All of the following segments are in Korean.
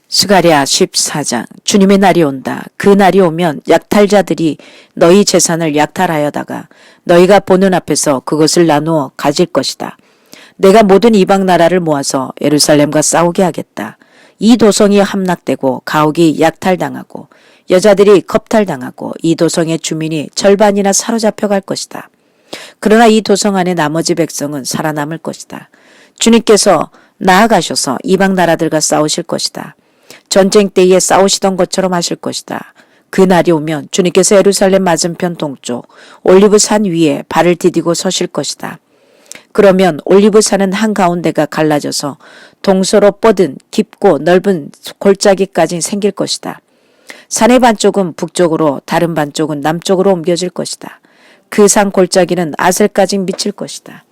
스가랴 14장. 주님의 날이 온다. 그 날이 오면 약탈자들이 너희 재산을 약탈하여다가 너희가 보는 앞에서 그것을 나누어 가질 것이다. 내가 모든 이방 나라를 모아서 예루살렘과 싸우게 하겠다. 이 도성이 함락되고 가옥이 약탈당하고 여자들이 겁탈당하고 이 도성의 주민이 절반이나 사로잡혀 갈 것이다. 그러나 이 도성 안에 나머지 백성은 살아남을 것이다. 주님께서 나아가셔서 이방 나라들과 싸우실 것이다. 전쟁 때에 싸우시던 것처럼 하실 것이다. 그 날이 오면 주님께서 예루살렘 맞은편 동쪽 올리브산 위에 발을 디디고 서실 것이다. 그러면 올리브산은 한가운데가 갈라져서 동서로 뻗은 깊고 넓은 골짜기까지 생길 것이다. 산의 반쪽은 북쪽으로 다른 반쪽은 남쪽으로 옮겨질 것이다. 그 산 골짜기는 아셀까지 미칠 것이다.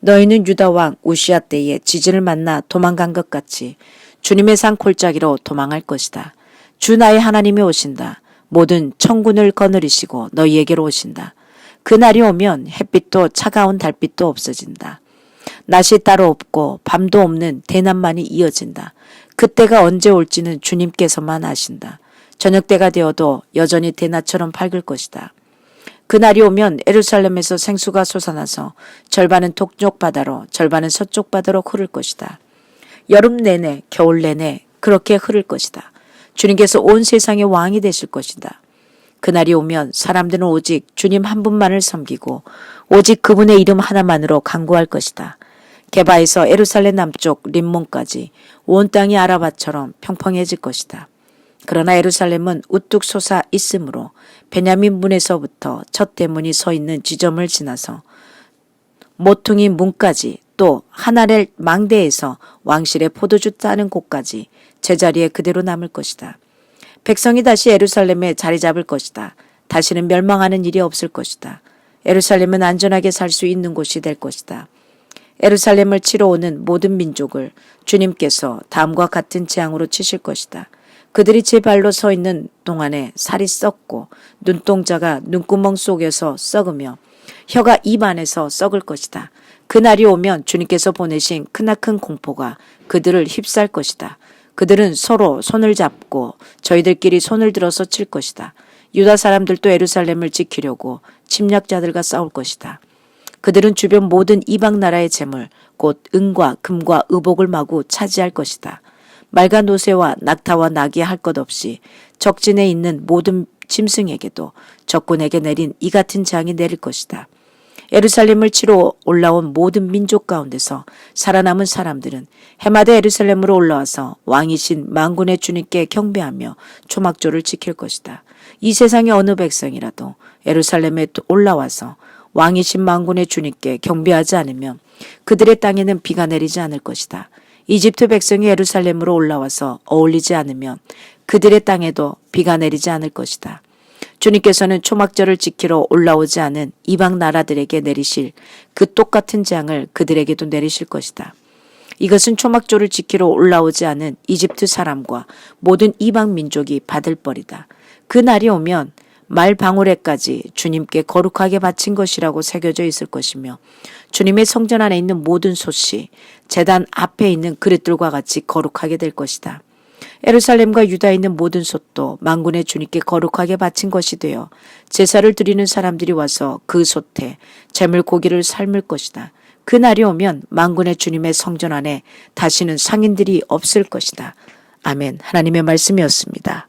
너희는 유다 왕 우시아 때에 지진을 만나 도망간 것 같이 주님의 산 골짜기로 도망할 것이다. 주 나의 하나님이 오신다. 모든 천군을 거느리시고 너희에게로 오신다. 그 날이 오면 햇빛도 차가운 달빛도 없어진다. 낮이 따로 없고 밤도 없는 대낮만이 이어진다. 그때가 언제 올지는 주님께서만 아신다. 저녁 때가 되어도 여전히 대낮처럼 밝을 것이다. 그 날이 오면 예루살렘에서 생수가 솟아나서 절반은 동쪽 바다로 절반은 서쪽 바다로 흐를 것이다. 여름 내내 겨울 내내 그렇게 흐를 것이다. 주님께서 온 세상의 왕이 되실 것이다. 그날이 오면 사람들은 오직 주님 한 분만을 섬기고 오직 그분의 이름 하나만으로 간구할 것이다. 게바에서 예루살렘 남쪽 림몬까지 온 땅이 아라바처럼 평평해질 것이다. 그러나 예루살렘은 우뚝 솟아 있으므로 베냐민 문에서부터 첫 대문이 서 있는 지점을 지나서 모퉁이 문까지 또 하나렐 망대에서 왕실의 포도주 따는 곳까지 제자리에 그대로 남을 것이다. 백성이 다시 예루살렘에 자리 잡을 것이다. 다시는 멸망하는 일이 없을 것이다. 예루살렘은 안전하게 살 수 있는 곳이 될 것이다. 예루살렘을 치러 오는 모든 민족을 주님께서 다음과 같은 재앙으로 치실 것이다. 그들이 제 발로 서 있는 동안에 살이 썩고 눈동자가 눈구멍 속에서 썩으며 혀가 입 안에서 썩을 것이다. 그날이 오면 주님께서 보내신 크나큰 공포가 그들을 휩쌀 것이다. 그들은 서로 손을 잡고 저희들끼리 손을 들어서 칠 것이다. 유다 사람들도 예루살렘을 지키려고 침략자들과 싸울 것이다. 그들은 주변 모든 이방 나라의 재물 곧 은과 금과 의복을 마구 차지할 것이다. 말과 노새와 낙타와 나귀 할 것 없이 적진에 있는 모든 짐승에게도 적군에게 내린 이 같은 재앙이 내릴 것이다. 예루살렘을 치러 올라온 모든 민족 가운데서 살아남은 사람들은 해마다 예루살렘으로 올라와서 왕이신 만군의 주님께 경배하며 초막조를 지킬 것이다. 이 세상의 어느 백성이라도 예루살렘에 올라와서 왕이신 만군의 주님께 경배하지 않으면 그들의 땅에는 비가 내리지 않을 것이다. 이집트 백성이 예루살렘으로 올라와서 어울리지 않으면 그들의 땅에도 비가 내리지 않을 것이다. 주님께서는 초막절을 지키러 올라오지 않은 이방 나라들에게 내리실 그 똑같은 재앙을 그들에게도 내리실 것이다. 이것은 초막절을 지키러 올라오지 않은 이집트 사람과 모든 이방 민족이 받을 벌이다. 그 날이 오면 말 방울에까지 주님께 거룩하게 바친 것이라고 새겨져 있을 것이며 주님의 성전 안에 있는 모든 솥이 제단 앞에 있는 그릇들과 같이 거룩하게 될 것이다. 예루살렘과 유다에 있는 모든 솥도 만군의 주님께 거룩하게 바친 것이 되어 제사를 드리는 사람들이 와서 그 솥에 재물 고기를 삶을 것이다. 그 날이 오면 만군의 주님의 성전 안에 다시는 상인들이 없을 것이다. 아멘. 하나님의 말씀이었습니다.